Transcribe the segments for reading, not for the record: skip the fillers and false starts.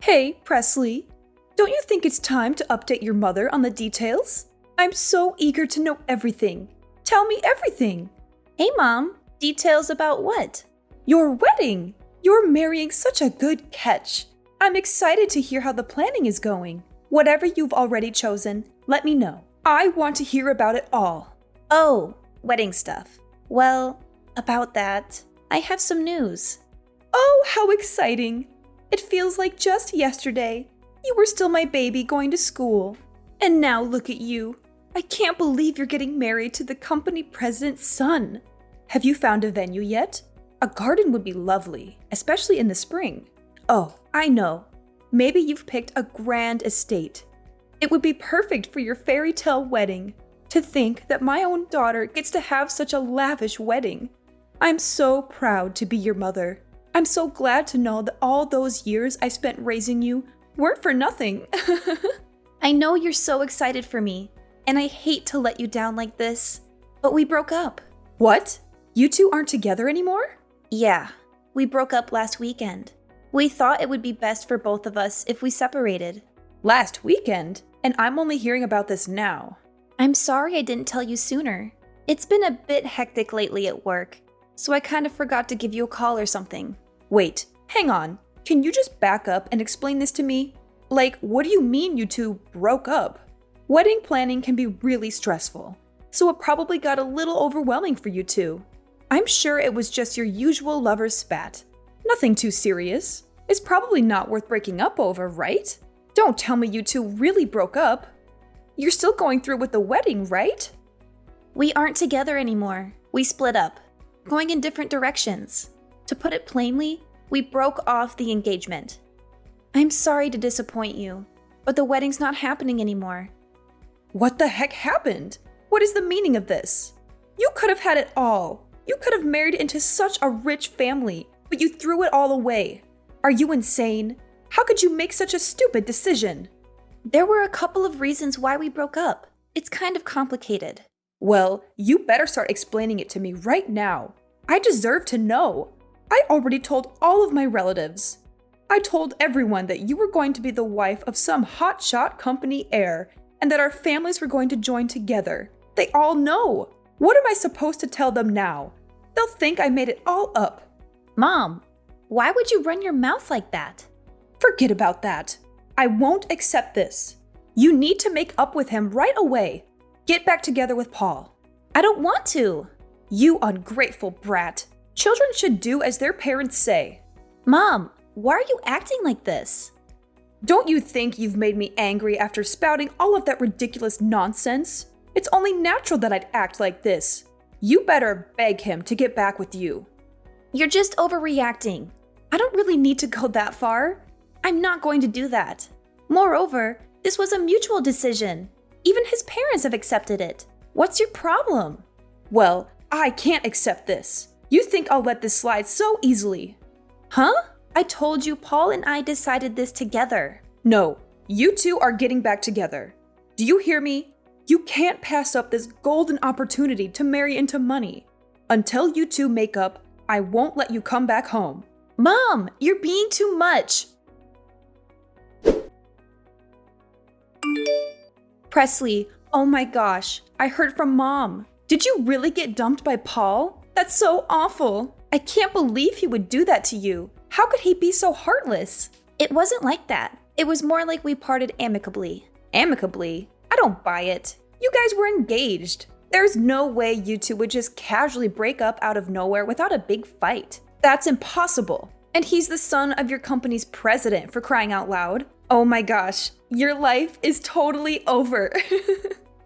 Hey, Presley. Don't you think it's time to update your mother on the details? I'm so eager to know everything. Tell me everything. Hey, Mom. Details about what? Your wedding! You're marrying such a good catch. I'm excited to hear how the planning is going. Whatever you've already chosen, let me know. I want to hear about it all. Oh, wedding stuff. Well, about that, I have some news. Oh, how exciting! It feels like just yesterday. You were still my baby going to school. And now look at you. I can't believe you're getting married to the company president's son. Have you found a venue yet? A garden would be lovely, especially in the spring. Oh, I know. Maybe you've picked a grand estate. It would be perfect for your fairy tale wedding. To think that my own daughter gets to have such a lavish wedding. I'm so proud to be your mother. I'm so glad to know that all those years I spent raising you weren't for nothing. I know you're so excited for me, and I hate to let you down like this, but we broke up. What? You two aren't together anymore? Yeah, we broke up last weekend. We thought it would be best for both of us if we separated. Last weekend? And I'm only hearing about this now. I'm sorry I didn't tell you sooner. It's been a bit hectic lately at work, so I kind of forgot to give you a call or something. Wait, hang on. Can you just back up and explain this to me? Like, what do you mean you two broke up? Wedding planning can be really stressful, so it probably got a little overwhelming for you two. I'm sure it was just your usual lover's spat. Nothing too serious. It's probably not worth breaking up over, right? Don't tell me you two really broke up. You're still going through with the wedding, right? We aren't together anymore. We split up, going in different directions. To put it plainly, we broke off the engagement. I'm sorry to disappoint you, but the wedding's not happening anymore. What the heck happened? What is the meaning of this? You could have had it all. You could have married into such a rich family, but you threw it all away. Are you insane? How could you make such a stupid decision? There were a couple of reasons why we broke up. It's kind of complicated. Well, you better start explaining it to me right now. I deserve to know. I already told all of my relatives. I told everyone that you were going to be the wife of some hotshot company heir and that our families were going to join together. They all know. What am I supposed to tell them now? They'll think I made it all up. Mom, why would you run your mouth like that? Forget about that. I won't accept this. You need to make up with him right away. Get back together with Paul. I don't want to. You ungrateful brat. Children should do as their parents say. Mom, why are you acting like this? Don't you think you've made me angry after spouting all of that ridiculous nonsense? It's only natural that I'd act like this. You better beg him to get back with you. You're just overreacting. I don't really need to go that far. I'm not going to do that. Moreover, this was a mutual decision. Even his parents have accepted it. What's your problem? Well, I can't accept this. You think I'll let this slide so easily? Huh? I told you Paul and I decided this together. No, you two are getting back together. Do you hear me? You can't pass up this golden opportunity to marry into money. Until you two make up, I won't let you come back home. Mom, you're being too much. Presley, oh my gosh, I heard from Mom. Did you really get dumped by Paul? That's so awful. I can't believe he would do that to you. How could he be so heartless? It wasn't like that. It was more like we parted amicably. Amicably? I don't buy it. You guys were engaged. There's no way you two would just casually break up out of nowhere without a big fight. That's impossible. And he's the son of your company's president, for crying out loud. Oh my gosh, your life is totally over.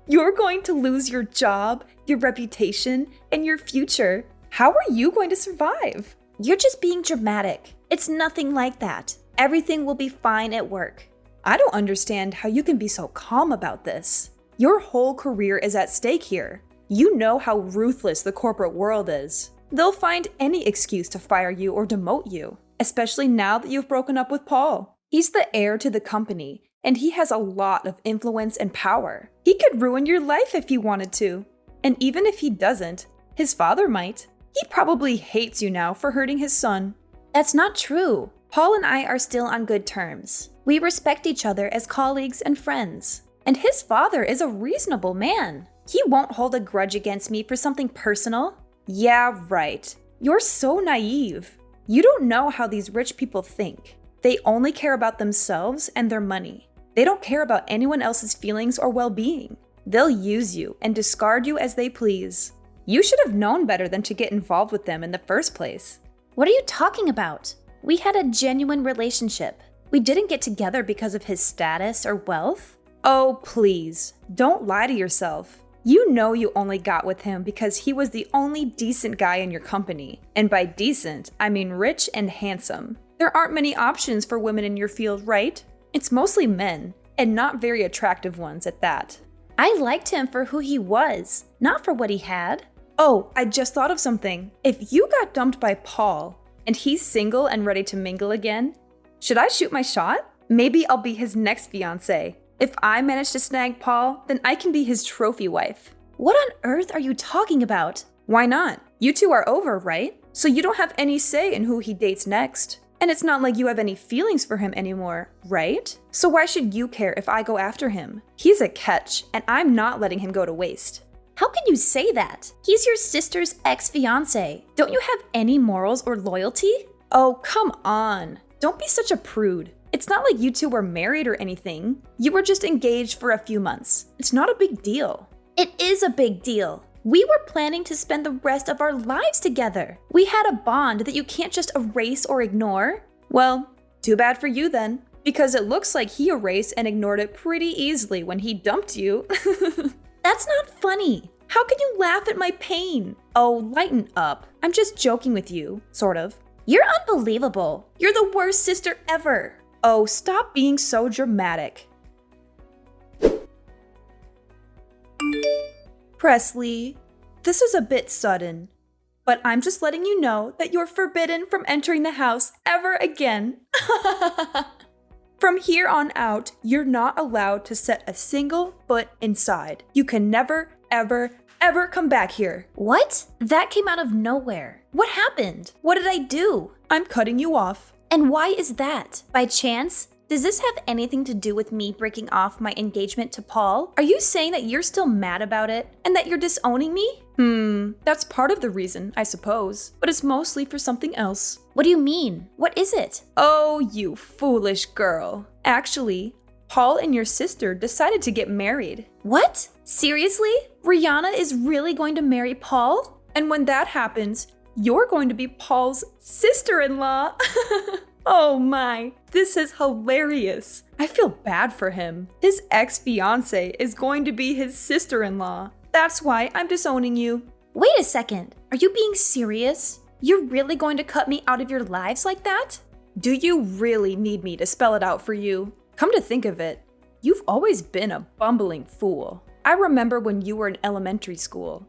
You're going to lose your job, your reputation, and your future. How are you going to survive? You're just being dramatic. It's nothing like that. Everything will be fine at work. I don't understand how you can be so calm about this. Your whole career is at stake here. You know how ruthless the corporate world is. They'll find any excuse to fire you or demote you, especially now that you've broken up with Paul. He's the heir to the company, and he has a lot of influence and power. He could ruin your life if he wanted to. And even if he doesn't, his father might. He probably hates you now for hurting his son. That's not true. Paul and I are still on good terms. We respect each other as colleagues and friends. And his father is a reasonable man. He won't hold a grudge against me for something personal. Yeah, right. You're so naive. You don't know how these rich people think. They only care about themselves and their money. They don't care about anyone else's feelings or well-being. They'll use you and discard you as they please. You should have known better than to get involved with them in the first place. What are you talking about? We had a genuine relationship. We didn't get together because of his status or wealth. Oh, please, don't lie to yourself. You know you only got with him because he was the only decent guy in your company. And by decent, I mean rich and handsome. There aren't many options for women in your field, right? It's mostly men, and not very attractive ones at that. I liked him for who he was, not for what he had. Oh, I just thought of something. If you got dumped by Paul, and he's single and ready to mingle again, should I shoot my shot? Maybe I'll be his next fiancé. If I manage to snag Paul, then I can be his trophy wife. What on earth are you talking about? Why not? You two are over, right? So you don't have any say in who he dates next. And it's not like you have any feelings for him anymore, right? So why should you care if I go after him? He's a catch, and I'm not letting him go to waste. How can you say that? He's your sister's ex-fiancé. Don't you have any morals or loyalty? Oh, come on. Don't be such a prude. It's not like you two were married or anything. You were just engaged for a few months. It's not a big deal. It is a big deal. We were planning to spend the rest of our lives together. We had a bond that you can't just erase or ignore. Well, too bad for you then, because it looks like he erased and ignored it pretty easily when he dumped you. That's not funny. How can you laugh at my pain? Oh, lighten up. I'm just joking with you, sort of. You're unbelievable. You're the worst sister ever. Oh, stop being so dramatic. Presley, this is a bit sudden, but I'm just letting you know that you're forbidden from entering the house ever again. From here on out, you're not allowed to set a single foot inside. You can never, ever, ever come back here. What? That came out of nowhere. What happened? What did I do? I'm cutting you off. And why is that? By chance? Does this have anything to do with me breaking off my engagement to Paul? Are you saying that you're still mad about it and that you're disowning me? That's part of the reason, I suppose, but it's mostly for something else. What do you mean? What is it? Oh, you foolish girl. Actually, Paul and your sister decided to get married. What? Seriously? Rihanna is really going to marry Paul? And when that happens, you're going to be Paul's sister-in-law. Oh my, this is hilarious. I feel bad for him. His ex-fiancée is going to be his sister-in-law. That's why I'm disowning you. Wait a second. Are you being serious? You're really going to cut me out of your lives like that? Do you really need me to spell it out for you? Come to think of it, you've always been a bumbling fool. I remember when you were in elementary school.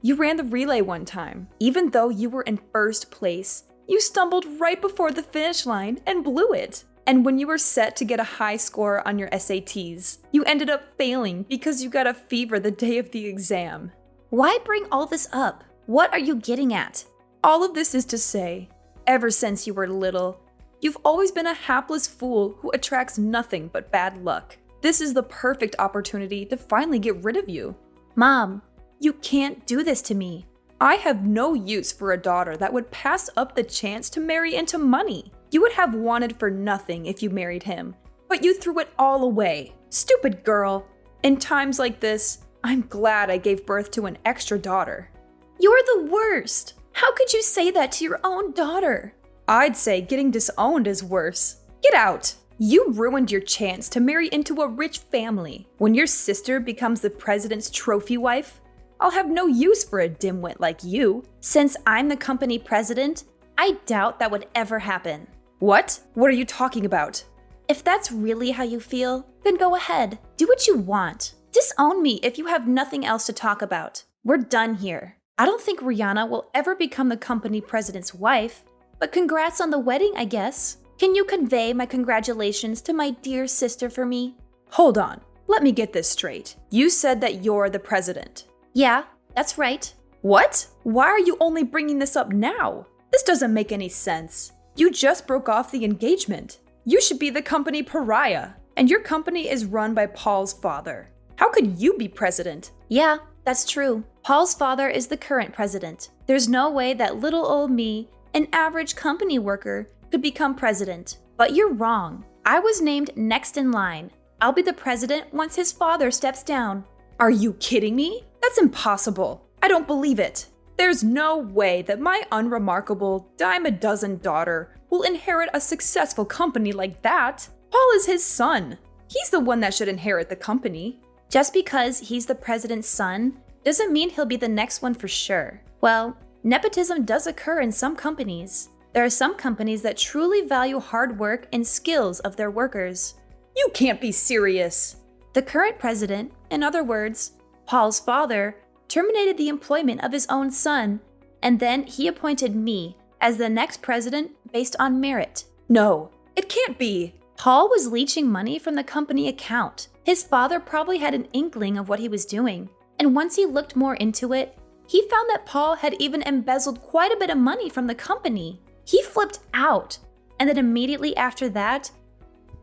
You ran the relay one time. Even though you were in first place, you stumbled right before the finish line and blew it. And when you were set to get a high score on your SATs, you ended up failing because you got a fever the day of the exam. Why bring all this up? What are you getting at? All of this is to say, ever since you were little, you've always been a hapless fool who attracts nothing but bad luck. This is the perfect opportunity to finally get rid of you. Mom, you can't do this to me. I have no use for a daughter that would pass up the chance to marry into money. You would have wanted for nothing if you married him, but you threw it all away. Stupid girl. In times like this, I'm glad I gave birth to an extra daughter. You're the worst. How could you say that to your own daughter? I'd say getting disowned is worse. Get out. You ruined your chance to marry into a rich family. When your sister becomes the president's trophy wife, I'll have no use for a dimwit like you. Since I'm the company president, I doubt that would ever happen. What? What are you talking about? If that's really how you feel, then go ahead. Do what you want. Disown me if you have nothing else to talk about. We're done here. I don't think Rihanna will ever become the company president's wife, but congrats on the wedding, I guess. Can you convey my congratulations to my dear sister for me? Hold on. Let me get this straight. You said that you're the president. Yeah, that's right. What? Why are you only bringing this up now? This doesn't make any sense. You just broke off the engagement. You should be the company pariah, and your company is run by Paul's father. How could you be president? Yeah, that's true. Paul's father is the current president. There's no way that little old me, an average company worker, could become president. But you're wrong. I was named next in line. I'll be the president once his father steps down. Are you kidding me? That's impossible. I don't believe it. There's no way that my unremarkable dime-a-dozen daughter will inherit a successful company like that. Paul is his son. He's the one that should inherit the company. Just because he's the president's son doesn't mean he'll be the next one for sure. Well, nepotism does occur in some companies. There are some companies that truly value hard work and skills of their workers. You can't be serious. The current president, in other words, Paul's father, terminated the employment of his own son, and then he appointed me as the next president based on merit. No, it can't be. Paul was leeching money from the company account. His father probably had an inkling of what he was doing, and once he looked more into it, he found that Paul had even embezzled quite a bit of money from the company. He flipped out, and then immediately after that,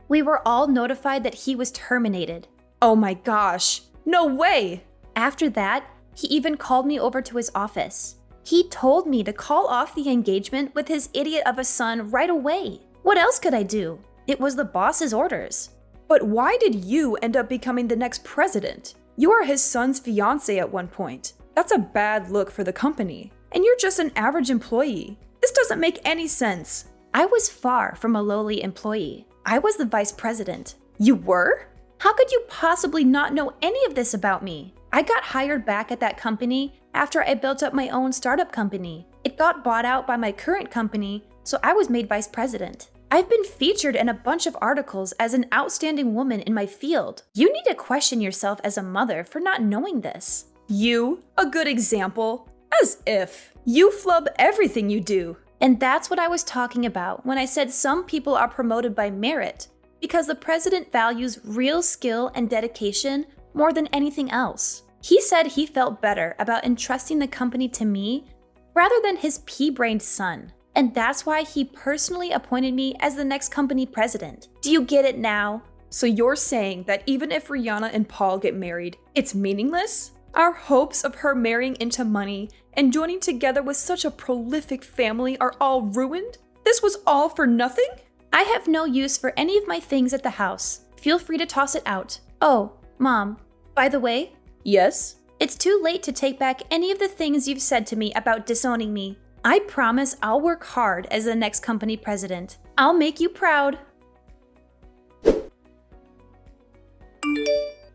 we were all notified that he was terminated. Oh my gosh, no way! After that, he even called me over to his office. He told me to call off the engagement with his idiot of a son right away. What else could I do? It was the boss's orders. But why did you end up becoming the next president? You are his son's fiancé at one point. That's a bad look for the company. And you're just an average employee. This doesn't make any sense. I was far from a lowly employee. I was the vice president. You were? How could you possibly not know any of this about me? I got hired back at that company after I built up my own startup company. It got bought out by my current company, so I was made vice president. I've been featured in a bunch of articles as an outstanding woman in my field. You need to question yourself as a mother for not knowing this. You? A good example? As if. You flub everything you do. And that's what I was talking about when I said some people are promoted by merit, because the president values real skill and dedication more than anything else. He said he felt better about entrusting the company to me rather than his pea-brained son. And that's why he personally appointed me as the next company president. Do you get it now? So you're saying that even if Rihanna and Paul get married, it's meaningless? Our hopes of her marrying into money and joining together with such a prolific family are all ruined? This was all for nothing? I have no use for any of my things at the house. Feel free to toss it out. Oh, Mom, by the way? Yes? It's too late to take back any of the things you've said to me about disowning me. I promise I'll work hard as the next company president. I'll make you proud.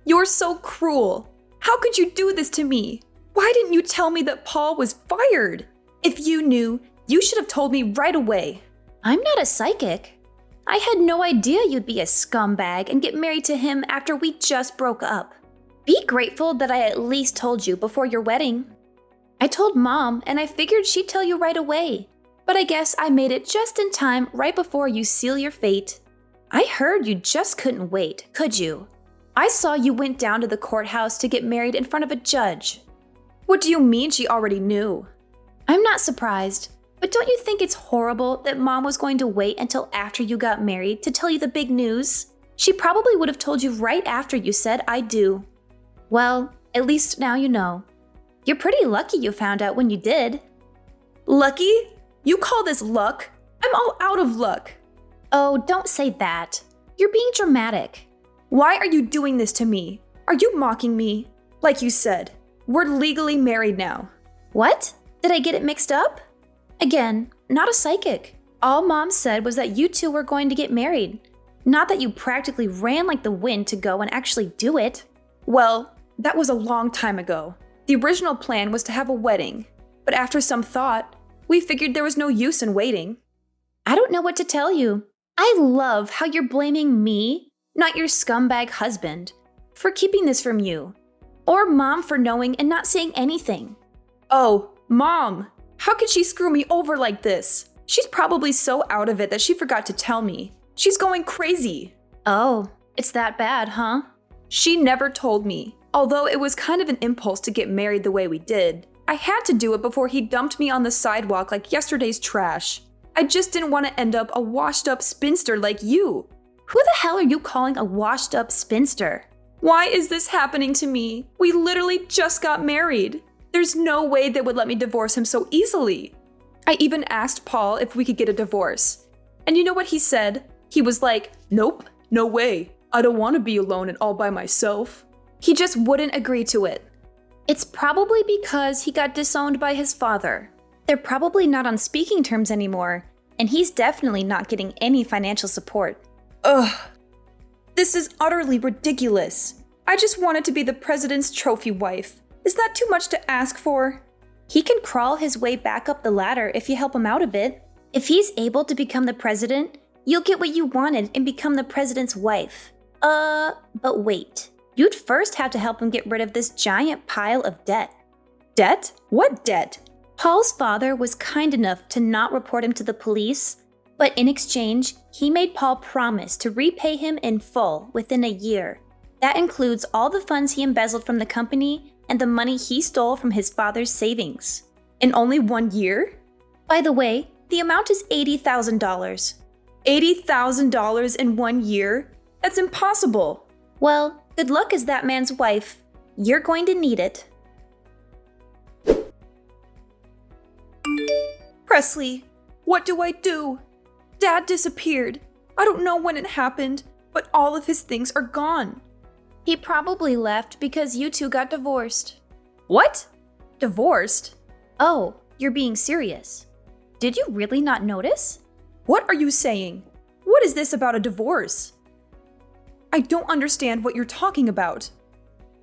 You're so cruel. How could you do this to me? Why didn't you tell me that Paul was fired? If you knew, you should have told me right away. I'm not a psychic. I had no idea you'd be a scumbag and get married to him after we just broke up. Be grateful that I at least told you before your wedding. I told Mom, and I figured she'd tell you right away. But I guess I made it just in time right before you seal your fate. I heard you just couldn't wait, could you? I saw you went down to the courthouse to get married in front of a judge. What do you mean she already knew? I'm not surprised, but don't you think it's horrible that Mom was going to wait until after you got married to tell you the big news? She probably would have told you right after you said I do. Well, at least now you know. You're pretty lucky you found out when you did. Lucky? You call this luck? I'm all out of luck. Oh, don't say that. You're being dramatic. Why are you doing this to me? Are you mocking me? Like you said, we're legally married now. What? Did I get it mixed up? Again, not a psychic. All Mom said was that you two were going to get married. Not that you practically ran like the wind to go and actually do it. Well, that was a long time ago. The original plan was to have a wedding, but after some thought, we figured there was no use in waiting. I don't know what to tell you. I love how you're blaming me, not your scumbag husband, for keeping this from you. Or Mom for knowing and not saying anything. Oh, Mom! How could she screw me over like this? She's probably so out of it that she forgot to tell me. She's going crazy. Oh, it's that bad, huh? She never told me. Although it was kind of an impulse to get married the way we did. I had to do it before he dumped me on the sidewalk like yesterday's trash. I just didn't want to end up a washed-up spinster like you. Who the hell are you calling a washed-up spinster? Why is this happening to me? We literally just got married. There's no way they would let me divorce him so easily. I even asked Paul if we could get a divorce. And you know what he said? He was like, "Nope, no way. I don't want to be alone and all by myself." He just wouldn't agree to it. It's probably because he got disowned by his father. They're probably not on speaking terms anymore, and he's definitely not getting any financial support. Ugh. This is utterly ridiculous. I just wanted to be the president's trophy wife. Is that too much to ask for? He can crawl his way back up the ladder if you help him out a bit. If he's able to become the president, you'll get what you wanted and become the president's wife. But wait. You'd first have to help him get rid of this giant pile of debt. Debt? What debt? Paul's father was kind enough to not report him to the police, but in exchange, he made Paul promise to repay him in full within a year. That includes all the funds he embezzled from the company and the money he stole from his father's savings. In only 1 year? By the way, the amount is $80,000. $80,000 in 1 year? That's impossible. Well, good luck as that man's wife. You're going to need it. Presley, what do I do? Dad disappeared. I don't know when it happened, but all of his things are gone. He probably left because you two got divorced. What? Divorced? Oh, you're being serious. Did you really not notice? What are you saying? What is this about a divorce? I don't understand what you're talking about.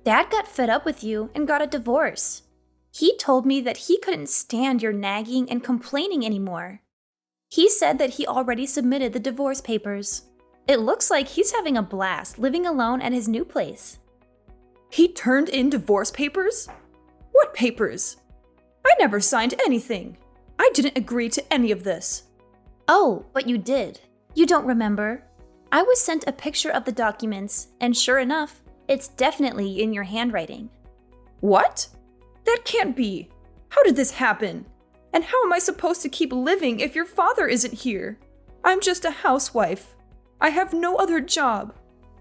Dad got fed up with you and got a divorce. He told me that he couldn't stand your nagging and complaining anymore. He said that he already submitted the divorce papers. It looks like he's having a blast living alone at his new place. He turned in divorce papers? What papers? I never signed anything. I didn't agree to any of this. Oh, but you did. You don't remember? I was sent a picture of the documents, and sure enough, it's definitely in your handwriting. What? That can't be. How did this happen? And how am I supposed to keep living if your father isn't here? I'm just a housewife. I have no other job.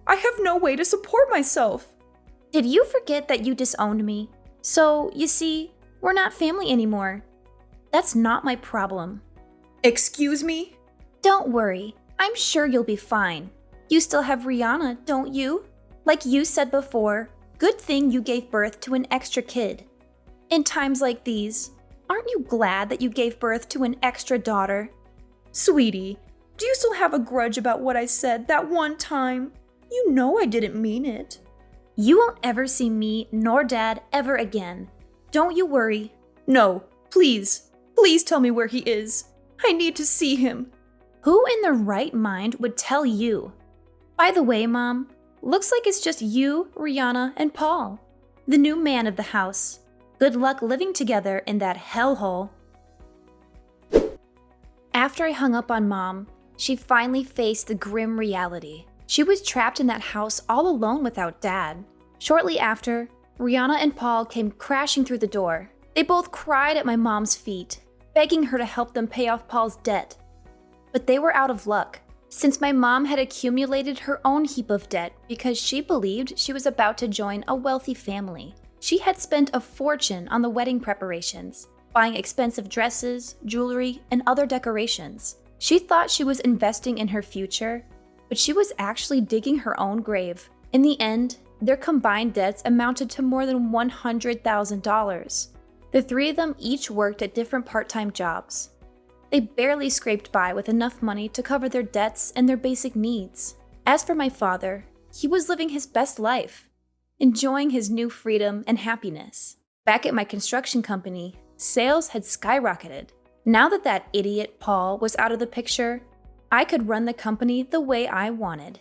I have no way to support myself. Did you forget that you disowned me? So, you see, we're not family anymore. That's not my problem. Excuse me? Don't worry. I'm sure you'll be fine. You still have Rihanna, don't you? Like you said before, good thing you gave birth to an extra kid. In times like these, aren't you glad that you gave birth to an extra daughter? Sweetie, do you still have a grudge about what I said that one time? You know I didn't mean it. You won't ever see me nor Dad ever again. Don't you worry. No, please. Please tell me where he is. I need to see him. Who in their right mind would tell you? By the way, Mom, looks like it's just you, Rihanna, and Paul, the new man of the house. Good luck living together in that hellhole. After I hung up on Mom, she finally faced the grim reality. She was trapped in that house all alone without Dad. Shortly after, Rihanna and Paul came crashing through the door. They both cried at my mom's feet, begging her to help them pay off Paul's debt. But they were out of luck, since my mom had accumulated her own heap of debt because she believed she was about to join a wealthy family. She had spent a fortune on the wedding preparations, buying expensive dresses, jewelry, and other decorations. She thought she was investing in her future, but she was actually digging her own grave. In the end, their combined debts amounted to more than $100,000. The three of them each worked at different part-time jobs. They barely scraped by with enough money to cover their debts and their basic needs. As for my father, he was living his best life, enjoying his new freedom and happiness. Back at my construction company, sales had skyrocketed. Now that that idiot Paul was out of the picture, I could run the company the way I wanted.